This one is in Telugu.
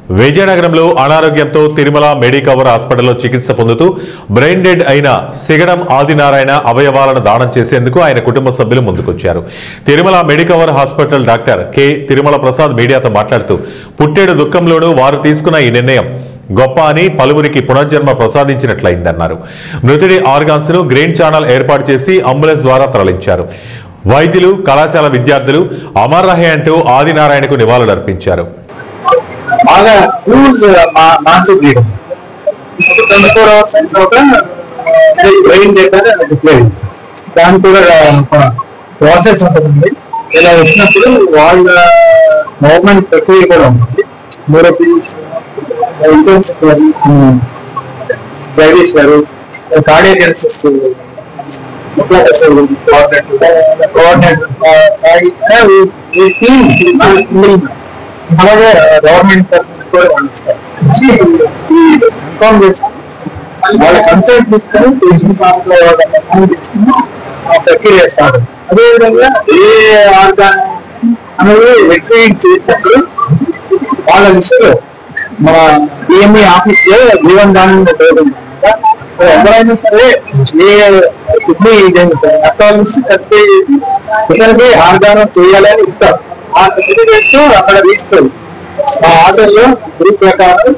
విజయనగరంలో అనారోగ్యంతో తిరుమల మెడికవర్ హాస్పిటల్లో చికిత్స పొందుతూ బ్రెయిన్ డెడ్ అయిన సిగడం ఆదినారాయణ అవయవాలను దానం చేసేందుకు ఆయన కుటుంబ సభ్యులు ముందుకొచ్చారు. Tirumala Medicover hospital doctor K Tirumala Prasad మీడియాతో మాట్లాడుతూ పుట్టేడు దుఃఖంలోనూ వారు తీసుకున్న ఈ నిర్ణయం గొప్ప అని పలువురికి పునర్జన్మ ప్రసాదించినట్లయిందన్నారు. మృతుడి ఆర్గాన్స్ ను గ్రీన్ ఛానల్ ఏర్పాటు చేసి అంబులెన్స్ ద్వారా తరలించారు. వైద్యులు, కళాశాల విద్యార్థులు అమర్ రహే అంటూ ఆదినారాయణకు నివాళులర్పించారు. బాగా use massive bleeding 24 hours brain dead అని డిక్లేర్ చేశారు. దానికి కూడా ప్రాసెస్ ఉంటుంది. ఇలా వచ్చినప్పుడు వాళ్ళ గవర్నమెంట్ ప్రక్రియ కూడా ఉంటుంది. న్యూరోపీస్ డైరీస్ గారు కార్డియాక్ అలాగే గవర్నమెంట్ కూడా పంపిస్తారు. ఇన్ఫార్మ్ చేసి వాళ్ళ కన్సల్ట్ తీసుకొని తీసుకుని ప్రక్రియ స్టార్ట్. అదేవిధంగా ఏ ఆర్గాన్ అనేది రిట్రీట్ చేసినప్పుడు వాళ్ళ లిస్టులో మన డిఎంఈ ఆఫీస్ లో జీవన్ దానం ఎవరైనా సరే ఏ కిడ్నీ అకాలజిస్ట్ సర్టిఫికేట్ చేసి ఇతనికి ఆర్గానం చేయాలని ఇస్తారు. ఆ సర్టిఫికేట్ అక్కడ తీసుకోవాలి. ఆ ఆర్డర్ లో గ్రూప్ ప్రకారం